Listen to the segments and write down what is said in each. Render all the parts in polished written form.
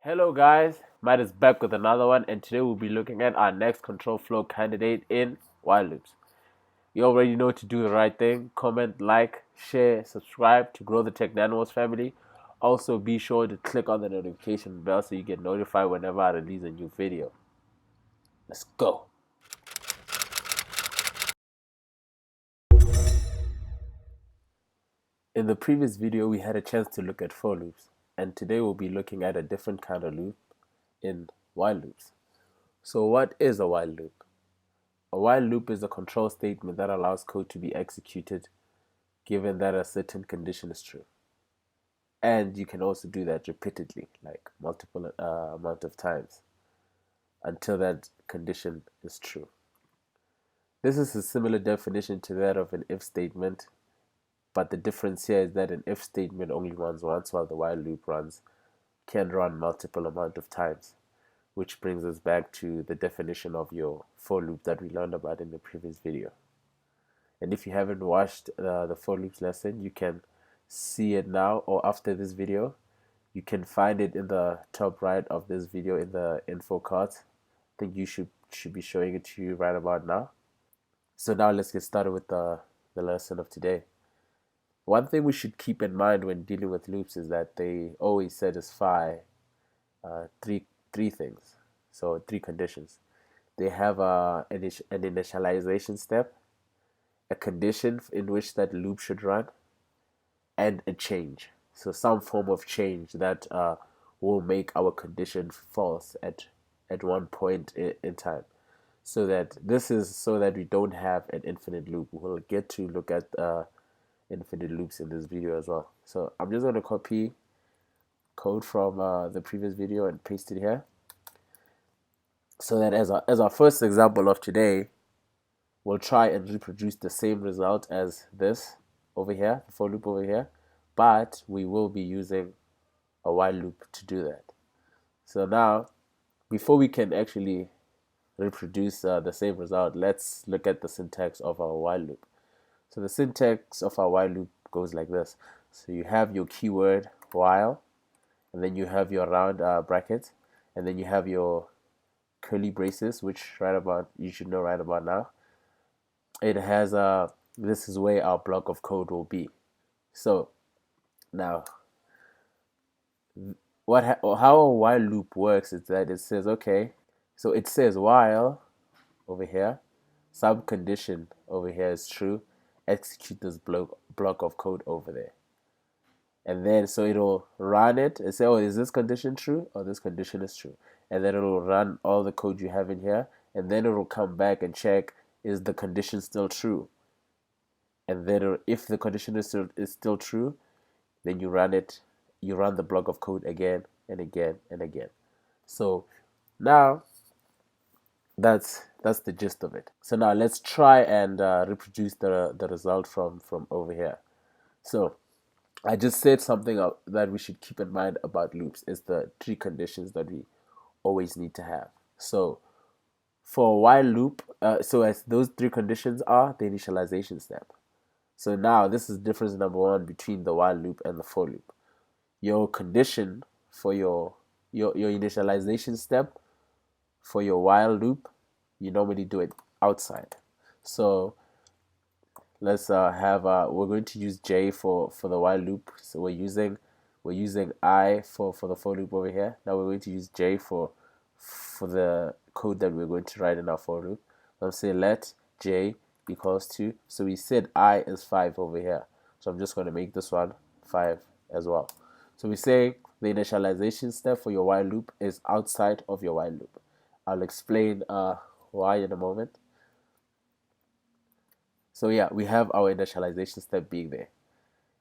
Hello guys, Matt is back with another one, and today we'll be looking at our next control flow candidate in while loops. You already know to do the right thing. Comment, like, share, subscribe to grow the Technanimals family. Also be sure to click on the notification bell so you get notified whenever I release a new video. Let's go. In the previous video we had a chance to look at for loops, and today we'll be looking at a different kind of loop in while loops. So what is a while loop? A while loop is a control statement that allows code to be executed given that a certain condition is true. And you can also do that repeatedly, like multiple amount of times until that condition is true. This is a similar definition to that of an if statement, but the difference here is that an if statement only runs once while the while loop can run multiple amount of times, which brings us back to the definition of your for loop that we learned about in the previous video. And if you haven't watched the for loops lesson, you can see it now or after this video. You can find it in the top right of this video in the info card. I think you should be showing it to you right about now. So now let's get started with the lesson of today. One thing we should keep in mind when dealing with loops is that they always satisfy three things. So three conditions. They have an initialization step, a condition in which that loop should run, and a change. So some form of change that will make our condition false at one point in time. So that this is so that we don't have an infinite loop. We'll get to look at infinite loops in this video as well. So I'm just going to copy code from the previous video and paste it here. So that as our first example of today, we'll try and reproduce the same result as this over here, the for loop over here, but we will be using a while loop to do that. So now, before we can actually reproduce the same result, let's look at the syntax of our while loop. So the syntax of our while loop goes like this. So you have your keyword while, and then you have your round brackets, and then you have your curly braces, which you should know right about now. It has this is where our block of code will be. So now how a while loop works is that it says, okay, so it says while over here, some condition over here is true, execute this block of code over there. And then so it'll run it and say, oh, is this condition true? Or this condition is true. And then it'll run all the code you have in here, and then it'll come back and check, is the condition still true? And then if the condition is still true, then you run the block of code again and again and again. So now that's the gist of it. So now let's try and reproduce the result from over here. So I just said something that we should keep in mind about loops is the three conditions that we always need to have. So for a while loop, so as those three conditions are the initialization step. So now this is difference number one between the while loop and the for loop. Your condition for your initialization step for your while loop, you normally do it outside. So let's we're going to use J for the while loop. So we're using I for the for loop over here. Now we're going to use J for the code that we're going to write in our for loop. Let's say let J equals 2. So we said I is 5 over here. So I'm just going to make this one 5 as well. So we say the initialization step for your while loop is outside of your while loop. I'll explain why in a moment. So yeah, we have our initialization step being there.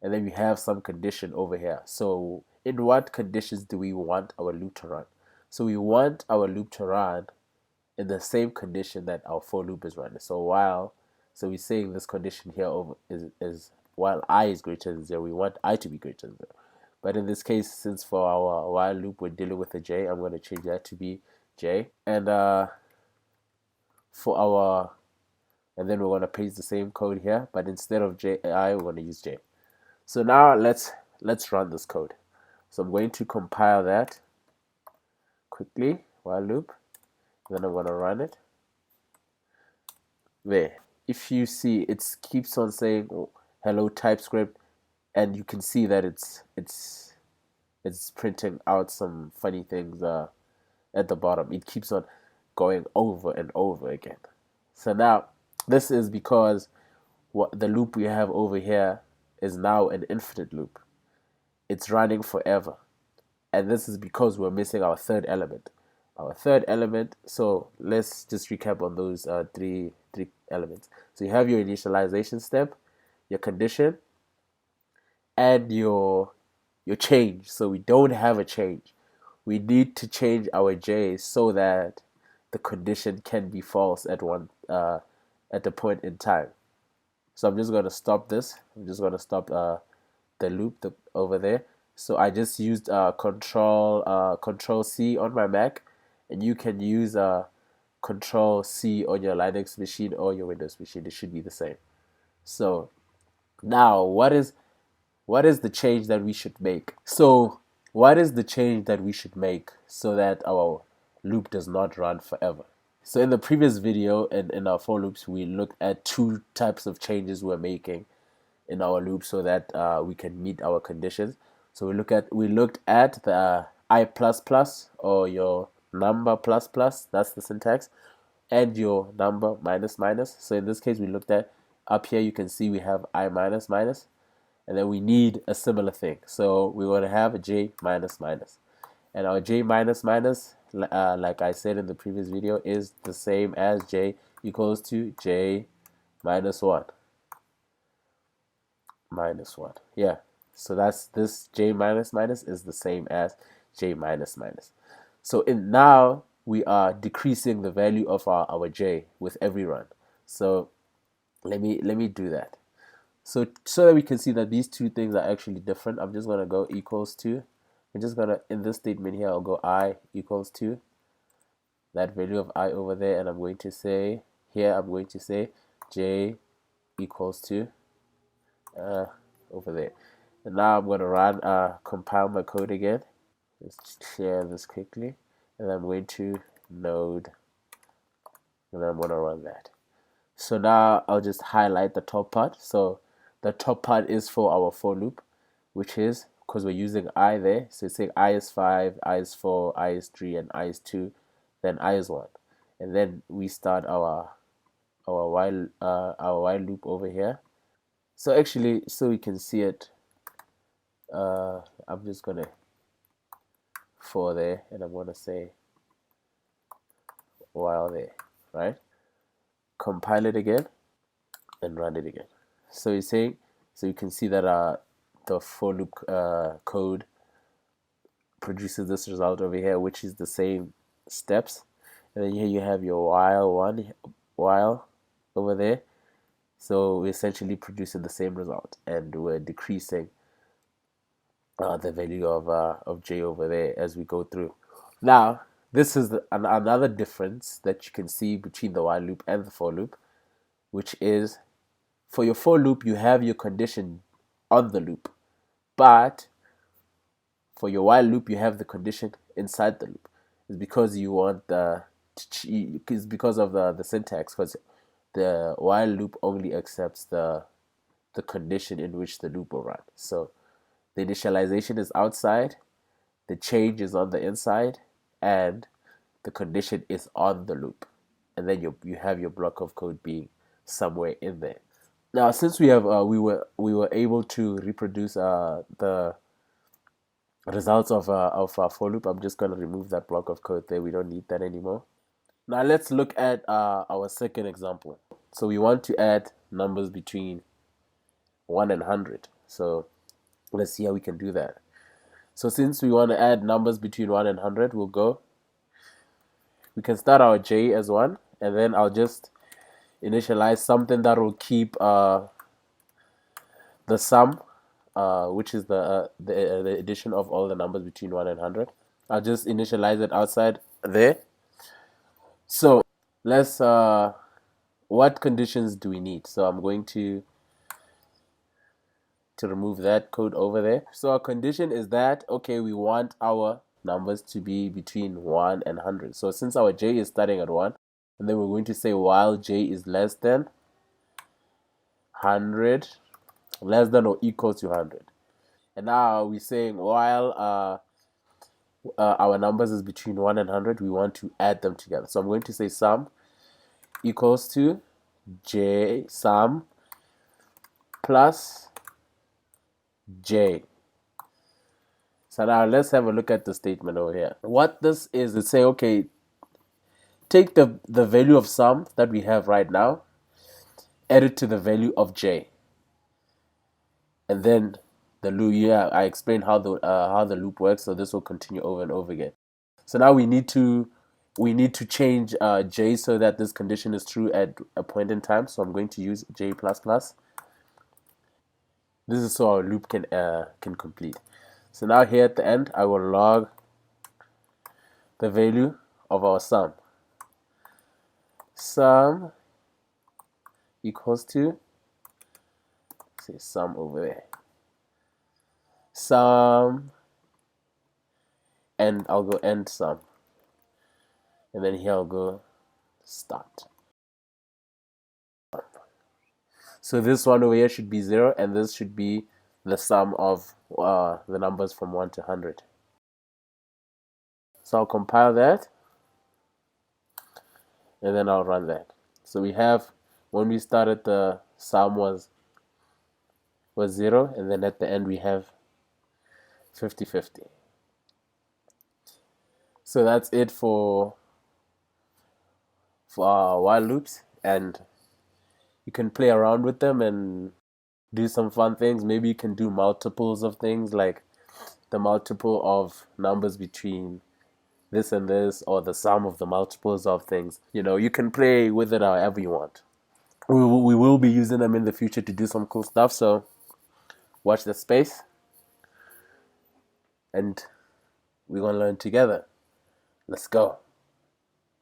And then we have some condition over here. So in what conditions do we want our loop to run? So we want our loop to run in the same condition that our for loop is running. So we're saying this condition here is while I is greater than 0, we want I to be greater than 0. But in this case, since for our while loop we're dealing with a J, I'm going to change that to be J. And and then we're going to paste the same code here, but instead of I, we're going to use J. So now let's run this code. So I'm going to compile that. quickly, while loop. Then I'm gonna run it. There. If you see, it keeps on saying, oh, hello Typescript, and you can see that it's printing out some funny things at the bottom. It keeps on going over and over again. So now this is because what the loop we have over here is now an infinite loop. It's running forever. And this is because we're missing our third element. Our third element, so let's just recap on those three elements. So you have your initialization step, your condition, and your change. So we don't have a change. We need to change our j so that the condition can be false at the point in time. So I'm just going to stop this. I'm just going to stop the loop over there. So I just used Control C on my Mac, and you can use Control C on your Linux machine or your Windows machine. It should be the same. So now, what is the change that we should make? So what is the change that we should make so that our loop does not run forever? So in the previous video and in our for loops, we looked at two types of changes we're making in our loop so that we can meet our conditions. So we looked at the I plus plus, or your number plus plus, that's the syntax, and your number minus minus. So in this case, we looked at, up here you can see we have I minus minus, and then we need a similar thing. So we want to have a j minus minus, and our j minus minus, like I said in the previous video, is the same as j equals to j minus 1. Minus 1. Yeah. So that's this j minus minus is the same as j minus minus. So now we are decreasing the value of our j with every run. So let me do that. So that we can see that these two things are actually different, I'm just gonna go equals to. I'm just gonna, in this statement here, I'll go I equals to that value of I over there, and I'm going to say here, I'm going to say j equals to over there. And now I'm going to compile my code again. Let's clear this quickly, and I'm going to node, and then I'm going to run that. So now I'll just highlight the top part. So the top part is for our for loop, which is, because we're using I there, so it's saying I is 5, I is 4, I is 3, and I is 2, then I is 1. And then we start our while loop over here. So actually, so we can see it, I'm just gonna for there, and I'm gonna say while there, right? Compile it again and run it again. So you're saying, so you can see that the for loop code produces this result over here, which is the same steps. And then here you have your while over there. So we're essentially producing the same result, and we're decreasing the value of j over there as we go through. Now, this is another difference that you can see between the while loop and the for loop, which is, for your for loop, you have your condition on the loop, but for your while loop, you have the condition inside the loop. It's because you want it's because of the syntax, because the while loop only accepts the condition in which the loop will run. So the initialization is outside, the change is on the inside, and the condition is on the loop. And then you have your block of code being somewhere in there. Now, since we have we were able to reproduce the results of our for loop, I'm just gonna remove that block of code there. We don't need that anymore. Now let's look at our second example. So we want to add numbers between 1 and 100. So let's see how we can do that. So since we want to add numbers between 1 and 100, we can start our j as 1, and then I'll just initialize something that will keep the sum, which is the addition of all the numbers between 1 and 100. I'll just initialize it outside there. So let's what conditions do we need? So I'm going to remove that code over there. So our condition is that, okay, we want our numbers to be between 1 and 100. So since our j is starting at 1, and then we're going to say while j is less than 100, less than or equal to 100. And now we're saying while our numbers is between 1 and 100, we want to add them together. So I'm going to say sum equals to j sum plus j. So now let's have a look at the statement over here. What this is saying, okay, take the value of sum that we have right now, add it to the value of j, and then the loop. Yeah, I explained how the loop works, so this will continue over and over again. So now we need to change j so that this condition is true at a point in time. So I'm going to use j plus plus. This is so our loop can complete. So now here at the end, I will log the value of our sum. Sum equals to, say sum over there. Sum, and I'll go end sum. And then here I'll go start. So this one over here should be 0, and this should be the sum of the numbers from 1 to 100. So I'll compile that, and then I'll run that. So we have, when we started, the sum was 0, and then at the end we have 50-50. So that's it for our while loops, and you can play around with them and do some fun things. Maybe you can do multiples of things, like the multiple of numbers between this and this, or the sum of the multiples of things. You can play with it however you want. We will be using them in the future to do some cool stuff, so watch the space, and we're going to learn together. Let's go.